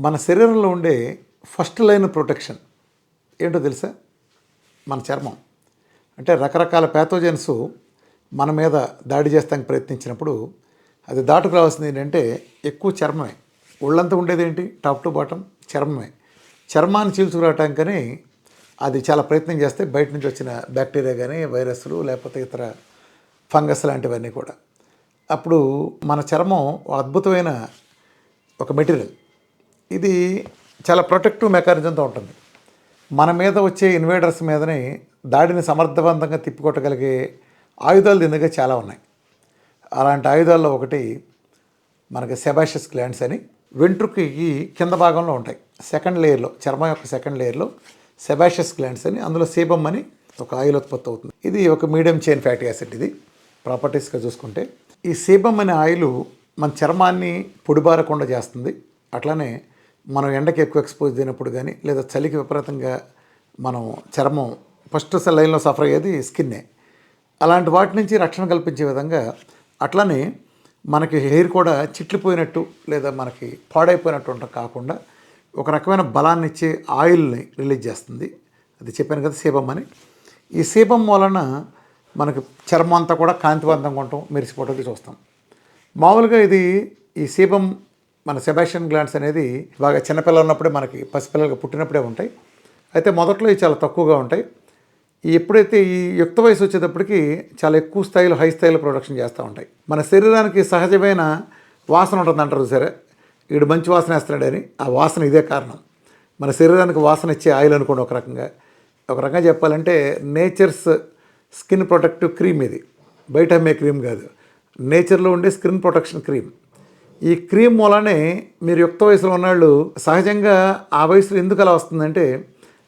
మన శరీరంలో ఉండే ఫస్ట్ లైన్ ప్రొటెక్షన్ ఏంటో తెలుసా? మన చర్మం. అంటే రకరకాల ప్యాథోజన్స్ మన మీద దాడి చేస్తానికి ప్రయత్నించినప్పుడు అది దాటుకు రావాల్సింది ఏంటంటే ఎక్కువ చర్మమే. ఒళ్ళంతా ఉండేది ఏంటి? టాప్ టు బాటమ్ చర్మమే. చర్మాన్ని చీల్చుకురావటానికని అది చాలా ప్రయత్నం చేస్తే బయట నుంచి వచ్చిన బ్యాక్టీరియా కానీ వైరస్లు లేకపోతే ఇతర ఫంగస్ లాంటివన్నీ కూడా. అప్పుడు మన చర్మం అద్భుతమైన ఒక మెటీరియల్. ఇది చాలా ప్రొటెక్టివ్ మెకానిజంతో ఉంటుంది. మన మీద వచ్చే ఇన్వేడర్స్ మీదని దాడిని సమర్థవంతంగా తిప్పికొట్టగలిగే ఆయుధాలు దీని దగ్గర చాలా ఉన్నాయి. అలాంటి ఆయుధాల్లో ఒకటి మనకి సెబాషియస్ గ్లాండ్స్ అని వెంట్రుకకి కింద భాగంలో ఉంటాయి. సెకండ్ లేయర్లో, చర్మం యొక్క సెకండ్ లేయర్లో సెబాషియస్ గ్లాండ్స్ అని, అందులో సేబమ్ అని ఒక ఆయిల్ ఉత్పత్తి అవుతుంది. ఇది ఒక మీడియం చైన్ ఫ్యాటీ యాసిడ్. ఇది ప్రాపర్టీస్గా చూసుకుంటే ఈ సేబమ్ అనే ఆయిల్ మన చర్మాన్ని పొడిబారకుండా చేస్తుంది. అట్లానే మనం ఎండకి ఎక్కువ ఎక్స్పోజ్ అయినప్పుడు కానీ లేదా చలికి విపరీతంగా మనం చర్మం ఫస్ట్ లైన్లో సఫర్ అయ్యేది స్కిన్నే. అలాంటి వాటి నుంచి రక్షణ కల్పించే విధంగా అట్లనే మనకి హెయిర్ కూడా చిట్లిపోయినట్టు లేదా మనకి పాడైపోయినట్టు ఉంటాం కాకుండా ఒక రకమైన బలాన్ని ఇచ్చే ఆయిల్ని రిలీజ్ చేస్తుంది. అది చెప్పాను కదా, సేబమ్ అని. ఈ సేబమ్ వలన మనకి చర్మం అంతా కూడా కాంతివంతంగా ఉండటం, మెరిసిపోవటం చూస్తాం. మామూలుగా ఈ సేబమ్ మన సెబాషియన్ గ్లాండ్స్ అనేది బాగా చిన్నపిల్లలు ఉన్నప్పుడే, మనకి పసిపిల్లలుగా పుట్టినప్పుడే ఉంటాయి. అయితే మొదట్లో ఇవి చాలా తక్కువగా ఉంటాయి. ఎప్పుడైతే ఈ యుక్త వయసు వచ్చేటప్పటికి చాలా ఎక్కువ స్థాయిలో, హై స్థాయిలో ప్రొడక్షన్ చేస్తూ ఉంటాయి. మన శరీరానికి సహజమైన వాసన ఉంటుంది అంటారు సరే, వీడు మంచి వాసన వేస్తున్నాడని. ఆ వాసన ఇదే కారణం. మన శరీరానికి వాసన ఇచ్చే ఆయిల్ అనుకోండి. ఒక రకంగా చెప్పాలంటే నేచర్స్ స్కిన్ ప్రొటెక్టివ్ క్రీమ్ ఇది. బయట అమ్మే క్రీమ్ కాదు, నేచర్లో ఉండే స్కిన్ ప్రొటెక్షన్ క్రీమ్. ఈ క్రీమ్ మూలనే మీరు యుక్త వయసులో ఉన్నవాళ్ళు సహజంగా ఆ వయసులో ఎందుకు అలా వస్తుందంటే,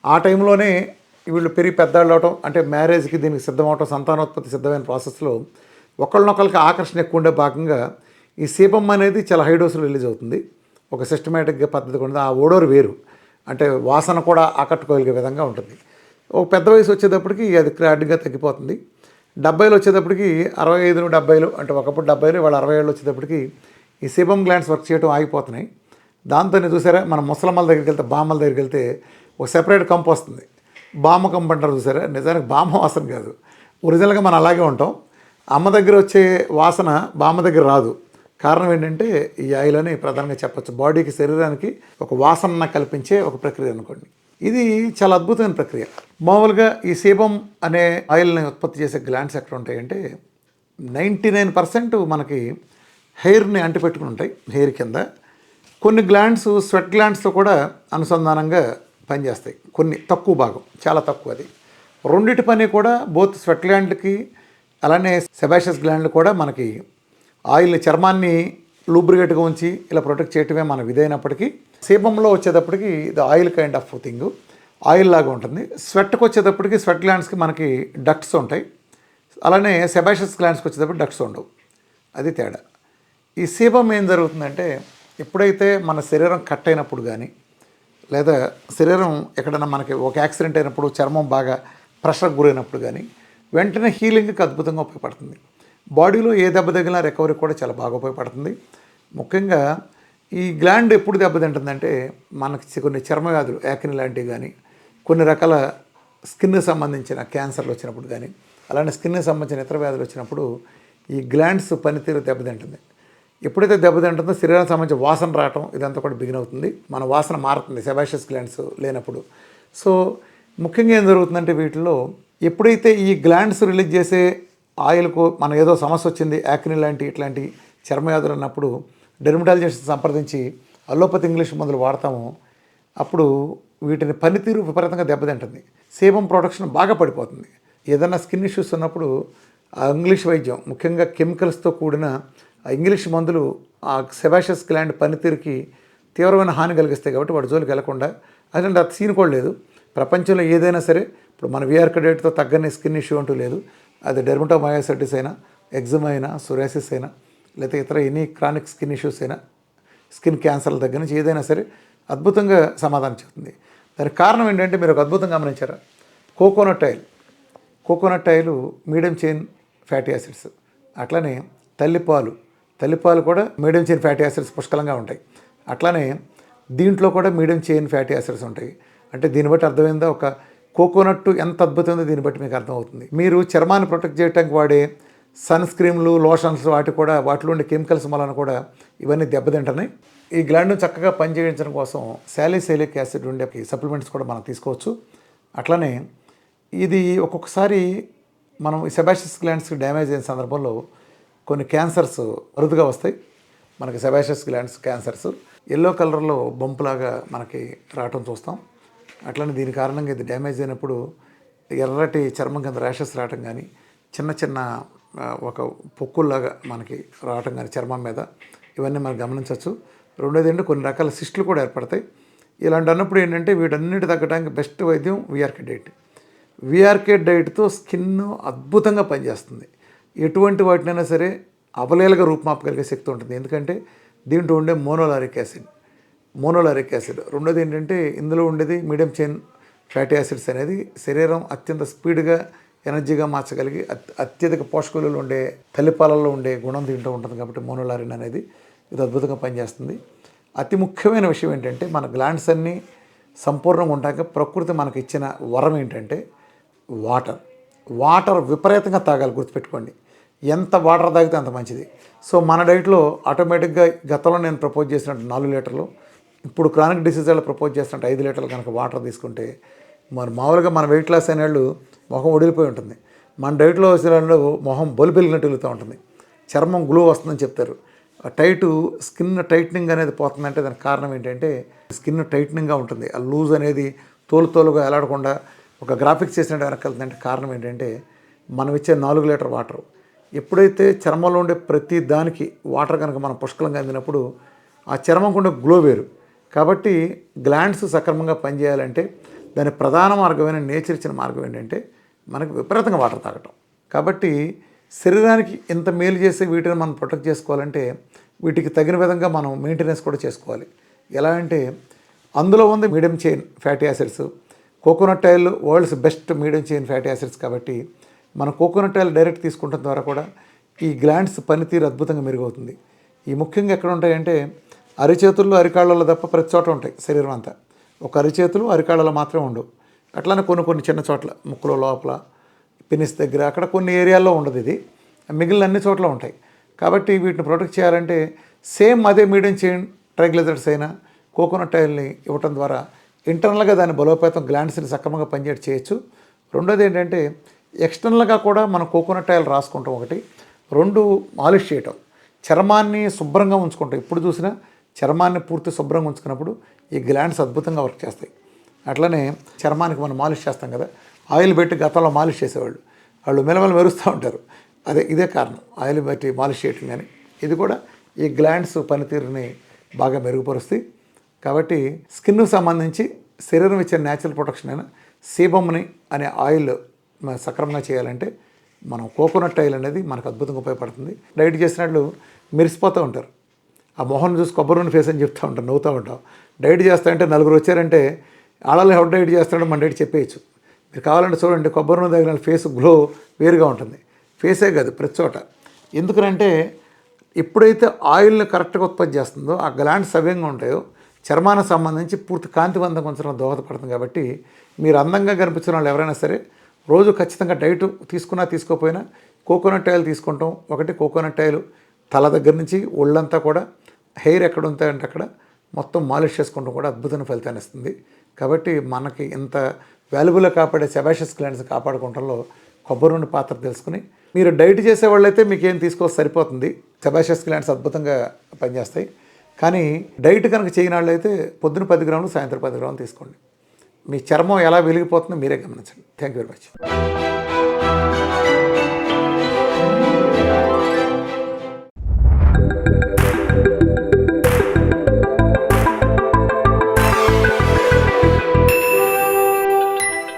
ఆ టైంలోనే వీళ్ళు పెరిగి పెద్దవాళ్ళు అవటం, అంటే మ్యారేజ్కి దీనికి సిద్ధమవటం, సంతానోత్పత్తి సిద్ధమైన ప్రాసెస్లో ఒకళ్ళనొకళ్ళకి ఆకర్షణ ఎక్కువ ఉండే భాగంగా ఈ సేబమ్ అనేది చాలా హై డోసులు రిలీజ్ అవుతుంది. ఒక సిస్టమేటిక్గా పద్ధతి ఉంటుంది. ఆ ఓడోరు వేరు, అంటే వాసన కూడా ఆకట్టుకోగలిగే విధంగా ఉంటుంది. ఒక పెద్ద వయసు వచ్చేటప్పటికి అది క్రాడ్గా తగ్గిపోతుంది. 70లో వచ్చేటప్పటికి 65, 70, అంటే ఒకప్పుడు 70, వాళ్ళు 60 వచ్చేటప్పటికి ఈ సేబమ్ గ్లాండ్స్ వర్క్ చేయడం ఆగిపోతున్నాయి. దాంతోనే చూసారా, మన ముసలమ్మల దగ్గరికి వెళ్తే, బామ్మల దగ్గరికి వెళ్తే ఒక సెపరేట్ కంపు వస్తుంది. బామ్మ కంపు అంటారు చూసారా. నిజానికి బామ్మ వాసన కాదు, ఒరిజినల్గా మనం అలాగే ఉంటాం. అమ్మ దగ్గర వచ్చే వాసన బామ్మ దగ్గర రాదు. కారణం ఏంటంటే ఈ ఆయిల్ అని ప్రధానంగా చెప్పచ్చు. బాడీకి, శరీరానికి ఒక వాసన కల్పించే ఒక ప్రక్రియ అనుకోండి. ఇది చాలా అద్భుతమైన ప్రక్రియ. మామూలుగా ఈ సేబమ్ అనే ఆయిల్ని ఉత్పత్తి చేసే గ్లాండ్స్ ఎక్కడ ఉంటాయంటే 99% మనకి హెయిర్ని అంటిపెట్టుకుని ఉంటాయి. హెయిర్ కింద కొన్ని గ్లాండ్స్ స్వెట్ గ్లాండ్స్తో కూడా అనుసంధానంగా పనిచేస్తాయి. కొన్ని తక్కువ భాగం, చాలా తక్కువ. అది రెండిటి పని కూడా బోత్ స్వెట్ గ్లాండ్కి అలానే సెబాషియస్ గ్లాండ్లు కూడా మనకి ఆయిల్ని, చర్మాన్ని లూబ్రికేట్గా ఉంచి ఇలా ప్రొటెక్ట్ చేయటమే మన విధైనప్పటికీ, సేబంలో వచ్చేటప్పటికి ఇది oil kind of thing, oil లాగా ఉంటుంది. స్వెట్కి వచ్చేటప్పటికి స్వెట్ గ్లాండ్స్కి మనకి డక్ట్స్ ఉంటాయి. అలానే సెబాషియస్ గ్లాండ్స్కి వచ్చేటప్పుడు డక్ట్స్ ఉండవు. అది తేడా. ఈ సేబమ్ ఏం జరుగుతుందంటే, ఎప్పుడైతే మన శరీరం కట్ అయినప్పుడు కానీ లేదా శరీరం ఎక్కడైనా మనకి ఒక యాక్సిడెంట్ అయినప్పుడు, చర్మం బాగా ప్రెషర్కి గురైనప్పుడు కానీ వెంటనే హీలింగ్కి అద్భుతంగా ఉపయోగపడుతుంది. బాడీలో ఏ దెబ్బ తగిలినా రికవరీ కూడా చాలా బాగా ఉపయోగపడుతుంది. ముఖ్యంగా ఈ గ్లాండ్ ఎప్పుడు దెబ్బతింటుందంటే, మనకి కొన్ని చర్మ వ్యాధులు, యాక్ని లాంటివి కానీ, కొన్ని రకాల స్కిన్కి సంబంధించిన క్యాన్సర్లు వచ్చినప్పుడు కానీ, అలానే స్కిన్కి సంబంధించిన ఇతర వ్యాధులు వచ్చినప్పుడు ఈ గ్లాండ్స్ పనితీరు దెబ్బతింటుంది. ఎప్పుడైతే దెబ్బతింటుందో శరీరానికి సంబంధించిన వాసన రావటం ఇదంతా కూడా బిగిన్ అవుతుంది. మన వాసన మారుతుంది సెబాషియస్ గ్లాండ్స్ లేనప్పుడు. సో ముఖ్యంగా ఏం జరుగుతుందంటే, వీటిలో ఎప్పుడైతే ఈ గ్లాండ్స్ రిలీజ్ చేసే ఆయిల్కు మనం ఏదో సమస్య వచ్చింది, యాక్ని లాంటి ఇట్లాంటి చర్మవ్యాధులు అన్నప్పుడు డెర్మటాలజిస్ట్ సంప్రదించి అలోపతి ఇంగ్లీష్ మందులు వాడతామో అప్పుడు వీటిని పనితీరు విపరీతంగా దెబ్బతింటుంది. సేబమ్ ప్రొడక్షన్ బాగా పడిపోతుంది. ఏదైనా స్కిన్ ఇష్యూస్ ఉన్నప్పుడు ఆ ఇంగ్లీష్ వైద్యం, ముఖ్యంగా కెమికల్స్తో కూడిన ఆ ఇంగ్లీష్ మందులు ఆ సెబాషియస్ గ్లాండ్ పనితీరుకి తీవ్రమైన హాని కలిగిస్తాయి. కాబట్టి వాటి జోలికి వెళ్లకుండా, అదంటే అది సీన్ కూడా లేదు. ప్రపంచంలో ఏదైనా సరే, ఇప్పుడు మన విఆర్క డేట్తో తగ్గని స్కిన్ ఇష్యూ అంటూ లేదు. అది డెర్మటోమయోసైటిస్ అయినా, ఎగ్జిమా అయినా, సోరియాసిస్ అయినా, లేకపోతే ఇతర ఎనీ క్రానిక్ స్కిన్ ఇష్యూస్ అయినా, స్కిన్ క్యాన్సర్ల దగ్గర నుంచి ఏదైనా సరే అద్భుతంగా సమాధానం చెప్తుంది. దానికి కారణం ఏంటంటే, మీరు ఒక అద్భుతంగా గమనించారా, coconut oil medium chain fatty acids, అట్లనే తల్లిపాలు తల్లిపాలు కూడా మీడియం చైన్ ఫ్యాటీ యాసిడ్స్ పుష్కలంగా ఉంటాయి. అట్లానే దీంట్లో కూడా మీడియం చైన్ ఫ్యాటీ యాసిడ్స్ ఉంటాయి. అంటే దీన్ని బట్టి అర్థమైందా, ఒక కోకోనట్ ఎంత అద్భుతమైందో దీన్ని బట్టి మీకు అర్థమవుతుంది. మీరు చర్మాన్ని ప్రొటెక్ట్ చేయడానికి వాడే సన్ స్క్రీన్లు, లోషన్స్ వాటిలో ఉండే కెమికల్స్ వలన కూడా ఇవన్నీ దెబ్బతింటున్నాయి. ఈ గ్లాండ్ను చక్కగా పనిచేయించడం కోసం సాలిసైలిక్ యాసిడ్ ఉండే సప్లిమెంట్స్ కూడా మనం తీసుకోవచ్చు. అట్లనే ఇది ఒక్కొక్కసారి మనం ఈ సెబాషియస్ గ్లాండ్స్ డ్యామేజ్ అయిన సందర్భంలో కొన్ని క్యాన్సర్స్ అరుదుగా వస్తాయి. మనకి సెబాషియస్ గ్లాండ్స్ క్యాన్సర్స్ ఎల్లో కలర్లో బంపులాగా మనకి రావటం చూస్తాం. అట్లనే దీని కారణంగా ఇది డ్యామేజ్ అయినప్పుడు ఎర్రటి చర్మం కింద ర్యాషెస్ రావటం కానీ, చిన్న చిన్న ఒక పొక్కుల్లాగా మనకి రావటం కానీ చర్మం మీద, ఇవన్నీ మనం గమనించవచ్చు. రెండోది ఏంటంటే కొన్ని రకాల సిస్టులు కూడా ఏర్పడతాయి. ఇలాంటి అన్నప్పుడు ఏంటంటే వీటన్నిటి తగ్గడానికి బెస్ట్ వైద్యం వీఆర్కే డైట్. వీఆర్కే డైట్తో స్కిన్ అద్భుతంగా పనిచేస్తుంది. ఎటువంటి వాటినైనా సరే అవలేలుగా రూపుమాపగలిగే శక్తి ఉంటుంది. ఎందుకంటే దీంట్లో ఉండే మోనోలారిక్ యాసిడ్. రెండోది ఏంటంటే ఇందులో ఉండేది మీడియం చైన్ ఫ్యాటీ యాసిడ్స్ అనేది శరీరం అత్యంత స్పీడ్గా ఎనర్జీగా మార్చగలిగి అత్యధిక పోషక విలువలు ఉండే తల్లిపాలల్లో ఉండే గుణం దీంట్లో ఉంటుంది. కాబట్టి మోనోలారిన్ అనేది ఇది అద్భుతంగా పనిచేస్తుంది. అతి ముఖ్యమైన విషయం ఏంటంటే మన గ్లాండ్స్ అన్నీ సంపూర్ణంగా ఉంటాక ప్రకృతి మనకి ఇచ్చిన వరం ఏంటంటే వాటర్ విపరీతంగా తాగాలి. గుర్తుపెట్టుకోండి, ఎంత వాటర్ తాగితే అంత మంచిది. సో మన డైట్లో ఆటోమేటిక్గా గతంలో నేను ప్రపోజ్ చేసినట్టు 4 లీటర్లు, ఇప్పుడు క్రానిక్ డిసీజ్ వాళ్ళు ప్రపోజ్ చేసినట్టు 5 లీటర్లు కనుక వాటర్ తీసుకుంటే, మరి మామూలుగా మన వెయిట్ లాస్ అయిన వాళ్ళు మొహం ఒడిలిపోయి ఉంటుంది. మన డైట్లో వచ్చిన వాళ్ళు మొహం బొలిపెలిగినట్టు వెళ్తూ ఉంటుంది. చర్మం గ్లో వస్తుందని చెప్తారు. స్కిన్ టైట్నింగ్ అనేది పోతుందంటే దానికి కారణం ఏంటంటే స్కిన్ టైట్నింగ్గా ఉంటుంది. ఆ లూజ్ అనేది తోలుగా ఎలాడకుండా ఒక గ్రాఫిక్స్ చేసినట్టు వెనకెళ్తుందంటే కారణం ఏంటంటే మనం ఇచ్చే 4 లీటర్ వాటర్. ఎప్పుడైతే చర్మంలో ఉండే ప్రతి దానికి వాటర్ కనుక మనం పుష్కలంగా అందినప్పుడు ఆ చర్మంకు ఉండే గ్లో వేరు. కాబట్టి గ్లాండ్స్ సక్రమంగా పనిచేయాలంటే దాని ప్రధాన మార్గమైన నేచర్ ఇచ్చిన మార్గం ఏంటంటే మనకు విపరీతంగా వాటర్ తాగటం. కాబట్టి శరీరానికి ఇంత మేలు చేసే వీటిని మనం ప్రొటెక్ట్ చేసుకోవాలంటే వీటికి తగిన విధంగా మనం మెయింటెనెన్స్ కూడా చేసుకోవాలి. ఎలా అంటే అందులో ఉంది medium chain fatty acids. Coconut oil world's best medium chain fatty acids. కాబట్టి మనం కోకోనట్ ఆయిల్ డైరెక్ట్ తీసుకుంటాం ద్వారా కూడా ఈ గ్లాండ్స్ పనితీరు అద్భుతంగా మెరుగవుతుంది. ఈ ముఖ్యంగా ఎక్కడ ఉంటాయంటే అరిచేతుల్లో, అరికాళ్ళలో తప్ప ప్రతి చోట ఉంటాయి శరీరం అంతా. ఒక అరిచేతులు, అరికాళ్ళలో మాత్రమే ఉండవు. అట్లానే కొన్ని చిన్న చోట్ల ముక్కులో లోపల, పెనిస్ దగ్గర, అక్కడ కొన్ని ఏరియాల్లో ఉండదు. ఇది మిగిలిన అన్ని చోట్ల ఉంటాయి. కాబట్టి వీటిని ప్రొటెక్ట్ చేయాలంటే సేమ్ అదే మీడియం చైన్ ట్రైగ్లిజరైడ్స్ అయినా కోకోనట్ ఆయిల్ని ఇవ్వటం ద్వారా ఇంటర్నల్గా దాని బలోపేతం గ్లాండ్స్ని సక్రమంగా పనిచేయడం చేయొచ్చు. రెండోది ఏంటంటే ఎక్స్టర్నల్గా కూడా మనం కోకోనట్ ఆయిల్ రాసుకుంటాం. 1, 2 మాలిష్ చేయటం, చర్మాన్ని శుభ్రంగా ఉంచుకుంటాం. ఇప్పుడు చూసినా చర్మాన్ని పూర్తి శుభ్రంగా ఉంచుకున్నప్పుడు ఈ గ్లాండ్స్ అద్భుతంగా వర్క్ చేస్తాయి. అట్లనే చర్మానికి మనం మాలిష్ చేస్తాం కదా, ఆయిల్ పెట్టి గతంలో మాలిష్ చేసేవాళ్ళు వాళ్ళు మెలమెల మెరుస్తూ ఉంటారు. ఇదే కారణం, ఆయిల్ పెట్టి మాలిష్ చేయటం. కానీ ఇది కూడా ఈ గ్లాండ్స్ పనితీరుని బాగా మెరుగుపరుస్తాయి. కాబట్టి స్కిన్కు సంబంధించి శరీరం ఇచ్చే న్యాచురల్ ప్రొటెక్షన్ అయిన సీబమ్ని అనే ఆయిల్ సక్రమంగా చేయాలంటే మనం కోకోనట్ ఆయిల్ అనేది మనకు అద్భుతంగా ఉపయోగపడుతుంది. డైట్ చేసినట్లు మెరిసిపోతూ ఉంటారు. ఆ మొహం చూసి కొబ్బరి నూనె ఫేస్ అని చెప్తూ ఉంటాం, నవ్వుతూ ఉంటాం. డైట్ చేస్తాయంటే 4 వచ్చారంటే ఆడలు ఎవరు డైట్ చేస్తాడో మన డైట్ చెప్పేయచ్చు. మీరు కావాలంటే చూడండి, కొబ్బరి నూనె తగిన ఫేస్ గ్లో వేరుగా ఉంటుంది. ఫేసే కాదు, ప్రతి చోట. ఎందుకంటే ఎప్పుడైతే ఆయిల్ని కరెక్ట్గా ఉత్పత్తి చేస్తుందో ఆ గ్లాండ్స్ సవ్యంగా ఉంటాయో చర్మానికి సంబంధించి పూర్తి కాంతివంతంగా ఉంచడం దోహదపడుతుంది. కాబట్టి మీరు అందంగా కనిపించిన వాళ్ళు ఎవరైనా సరే రోజు ఖచ్చితంగా డైట్ తీసుకున్నా తీసుకోకపోయినా కోకోనట్ ఆయిల్ తీసుకుంటాం. కోకోనట్ ఆయిల్ తల దగ్గర నుంచి ఒళ్ళంతా కూడా, హెయిర్ ఎక్కడ ఉంటాయంటే అక్కడ మొత్తం మాలిష్ చేసుకుంటాం కూడా అద్భుతమైన ఫలితాన్ని ఇస్తుంది. కాబట్టి మనకి ఇంత వాల్యుబుల్గా కాపాడే సెబాషియస్ గ్లాండ్స్ కాపాడుకోవడంలో కొబ్బరి నూనె పాత్ర తెలుసుకుని మీరు డైట్ చేసేవాళ్ళైతే మీకు ఏం తీసుకోవచ్చు, సరిపోతుంది. సెబాషియస్ గ్లాండ్స్ అద్భుతంగా పనిచేస్తాయి. కానీ డైట్ కనుక చేయని వాళ్ళైతే పొద్దున 10 గ్రాములు, సాయంత్రం 10 గ్రాములు తీసుకోండి. మీ చర్మం ఎలా వెలిగిపోతుందో మీరే గమనించండి. Thank you very much.